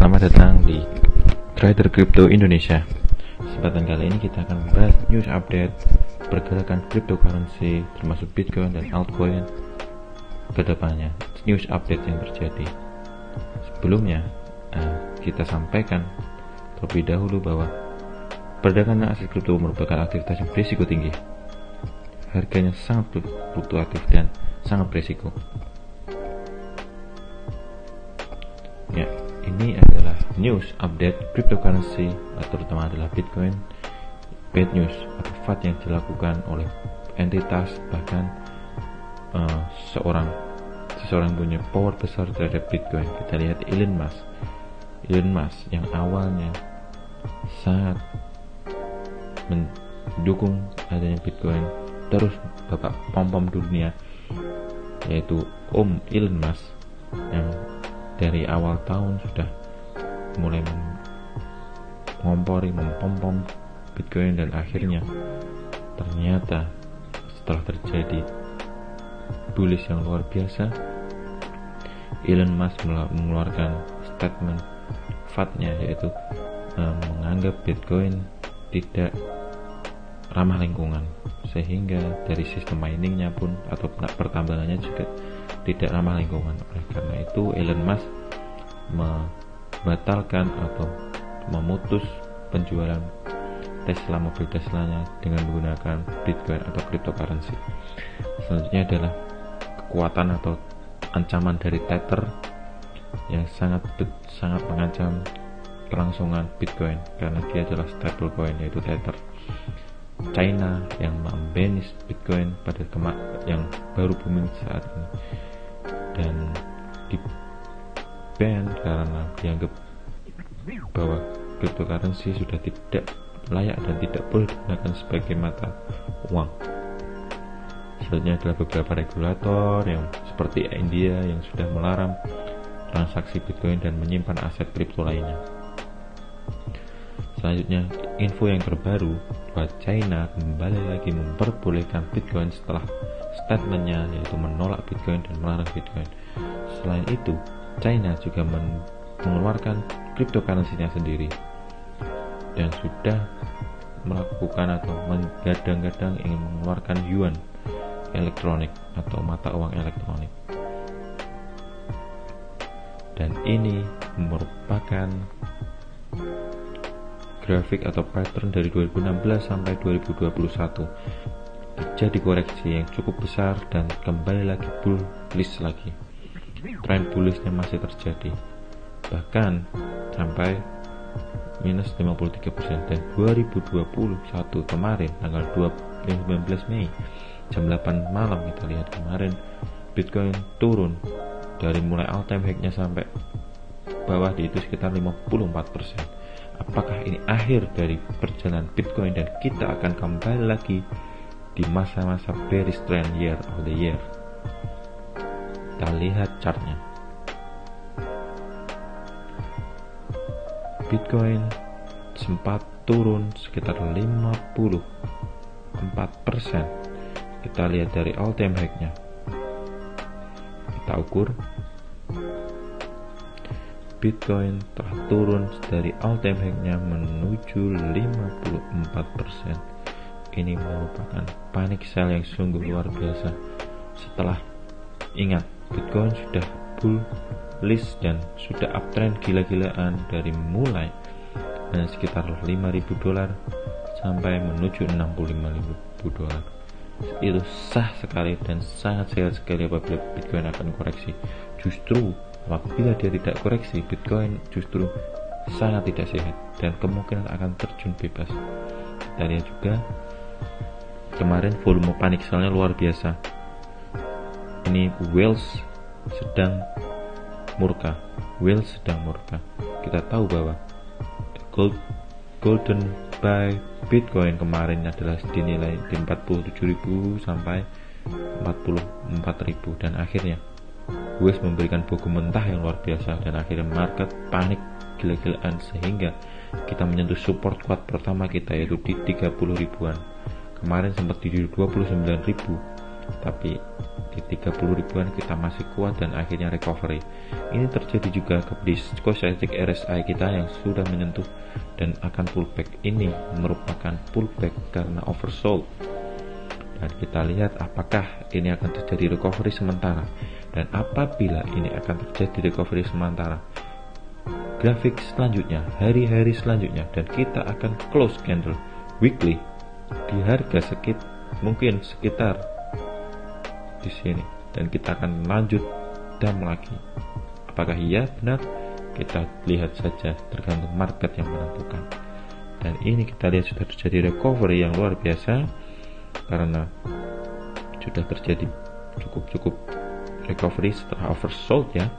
Selamat datang di Trader Crypto Indonesia. Kesempatan kali ini kita akan membahas news update pergerakan cryptocurrency termasuk Bitcoin dan altcoin ke depannya. News update yang terjadi. Sebelumnya, kita sampaikan terlebih dahulu bahwa perdagangan aset kripto merupakan aktivitas yang berisiko tinggi. Harganya sangat fluktuatif dan sangat berisiko. Ya, ini adalah news update cryptocurrency, terutama adalah Bitcoin. Bad news atau FUD yang dilakukan oleh entitas, bahkan seseorang punya power besar terhadap Bitcoin. Kita lihat Elon Musk yang awalnya sangat mendukung adanya Bitcoin, terus bapak pom dunia, yaitu Om Elon Musk yang dari awal tahun sudah mulai mempom Bitcoin, dan akhirnya ternyata setelah terjadi bullish yang luar biasa, Elon Musk mengeluarkan statement FUD-nya, yaitu menganggap Bitcoin tidak ramah lingkungan, sehingga dari sistem miningnya pun atau pertambangannya juga tidak ramah lingkungan. Oleh karena itu Elon Musk membatalkan atau memutus penjualan mobil Teslanya dengan menggunakan Bitcoin atau cryptocurrency. Selanjutnya adalah kekuatan atau ancaman dari Tether yang sangat mengancam kelangsungan Bitcoin karena dia adalah stablecoin, yaitu Tether. China yang membanis Bitcoin pada yang baru booming saat ini, dan di ban karena dianggap bahwa cryptocurrency sudah tidak layak dan tidak boleh digunakan sebagai mata uang. Selanjutnya adalah beberapa regulator yang seperti India yang sudah melarang transaksi Bitcoin dan menyimpan aset kripto lainnya. Selanjutnya, info yang terbaru bahwa China kembali lagi memperbolehkan Bitcoin setelah statementnya, yaitu menolak Bitcoin dan melarang Bitcoin. Selain itu, China juga mengeluarkan cryptocurrency-nya sendiri dan sudah melakukan atau menggadang-gadang ingin mengeluarkan yuan elektronik atau mata uang elektronik. Dan ini merupakan grafik atau pattern dari 2016 sampai 2021. Terjadi koreksi yang cukup besar dan kembali lagi bullish lagi. Tren bullishnya masih terjadi, bahkan sampai minus 53%. Dan 2021 kemarin tanggal 19 Mei jam 8 malam kita lihat kemarin Bitcoin turun dari mulai all time high-nya sampai bawah di itu sekitar 54%. Apakah ini akhir dari perjalanan Bitcoin dan kita akan kembali lagi di masa-masa bearish trend year of the year? Kita lihat chartnya. Bitcoin sempat turun sekitar 54%. Kita lihat dari all time high-nya. Kita ukur Bitcoin telah turun dari all time high-nya menuju 54%. Ini merupakan panic sell yang sungguh luar biasa. Setelah ingat, Bitcoin sudah bullish dan sudah uptrend gila-gilaan dari mulai sekitar $5.000 sampai menuju $65.000. Itu sah sekali dan sangat sehat sekali apabila Bitcoin akan koreksi. Justru apabila dia tidak koreksi, Bitcoin justru sangat tidak sehat dan kemungkinan akan terjun bebas. Kita lihat juga kemarin volume panik sellnya luar biasa. Ini whales sedang murka. Kita tahu bahwa golden buy Bitcoin kemarin adalah dinilai di 47.000 sampai 44.000, dan akhirnya US memberikan buku mentah yang luar biasa dan akhirnya market panik gila-gilaan sehingga kita menyentuh support kuat pertama kita, yaitu di 30 ribuan. Kemarin sempat di 29.000 tapi di 30 ribuan kita masih kuat dan akhirnya recovery. Ini terjadi juga di stochastic RSI kita yang sudah menyentuh dan akan pullback. Ini merupakan pullback karena oversold, dan kita lihat apakah ini akan terjadi recovery sementara. Dan apabila ini akan terjadi recovery sementara, grafik selanjutnya, hari-hari selanjutnya, dan kita akan close candle weekly di harga mungkin sekitar di sini, dan kita akan lanjut dump lagi. Apakah iya benar? Kita lihat saja, tergantung market yang menentukan. Dan ini kita lihat sudah terjadi recovery yang luar biasa karena sudah terjadi cukup recovery setelah oversold ya.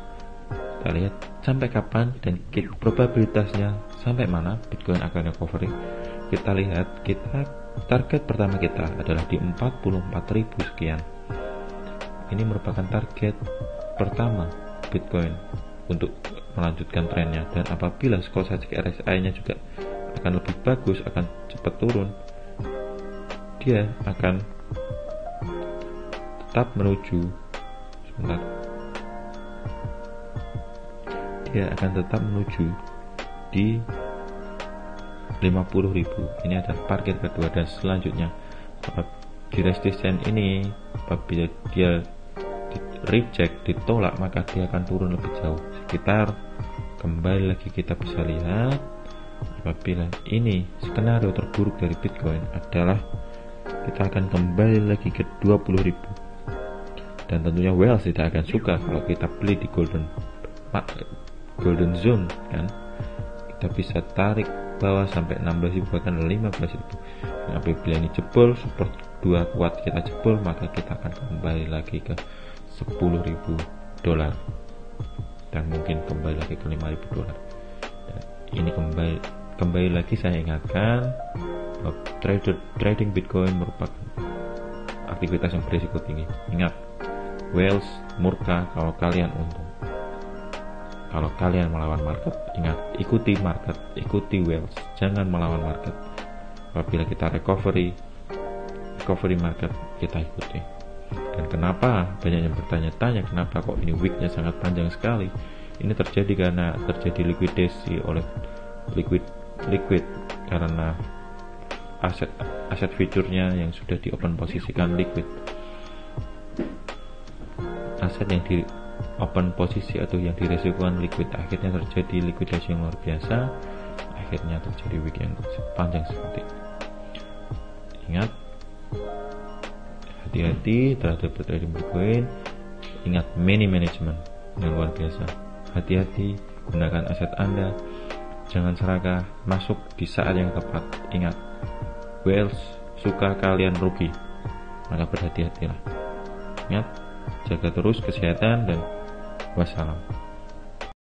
Kita lihat sampai kapan dan probabilitasnya sampai mana Bitcoin akan recovery. Kita lihat, target pertama kita adalah di 44.000 sekian. Ini merupakan target pertama Bitcoin untuk melanjutkan trennya, dan apabila stochastic RSI-nya juga akan lebih bagus, akan cepat turun, dia akan tetap menuju di 50.000. Ini adalah target kedua, dan selanjutnya di resistance ini apabila dia reject, ditolak, maka dia akan turun lebih jauh, sekitar, kembali lagi kita bisa lihat, apabila ini skenario terburuk dari Bitcoin adalah kita akan kembali lagi ke 20.000, dan tentunya Wells tidak akan suka kalau kita beli di golden zone kan. Kita bisa tarik bawah sampai 16.000 bahkan 15.000. Nah, apabila ini jebol, support 2 kuat kita jebol, maka kita akan kembali lagi ke $10.000 dan mungkin kembali lagi ke $5.000. Dan ini kembali lagi saya ingatkan, trading Bitcoin merupakan aktivitas yang berisiko tinggi. Ingat, Wells murka kalau kalian untung. Kalau kalian melawan market, ingat, ikuti market, ikuti Wells, jangan melawan market. Apabila kita recovery market, kita ikuti. Dan kenapa banyak yang bertanya-tanya, kenapa kok ini wicknya sangat panjang sekali? Ini terjadi karena terjadi likuidasi oleh liquid karena aset fiturnya yang sudah di open posisikan liquid. Aset yang di open posisi atau yang diresikokan liquid, akhirnya terjadi likuidasi yang luar biasa, akhirnya terjadi wick yang panjang seperti ini. Ingat, hati-hati terhadap trading Bitcoin. Ingat, money management yang luar biasa. Hati-hati, gunakan aset Anda, jangan serakah, masuk di saat yang tepat. Ingat, Wells suka kalian rugi, maka berhati-hatilah. Ingat, jaga terus kesehatan dan wassalam.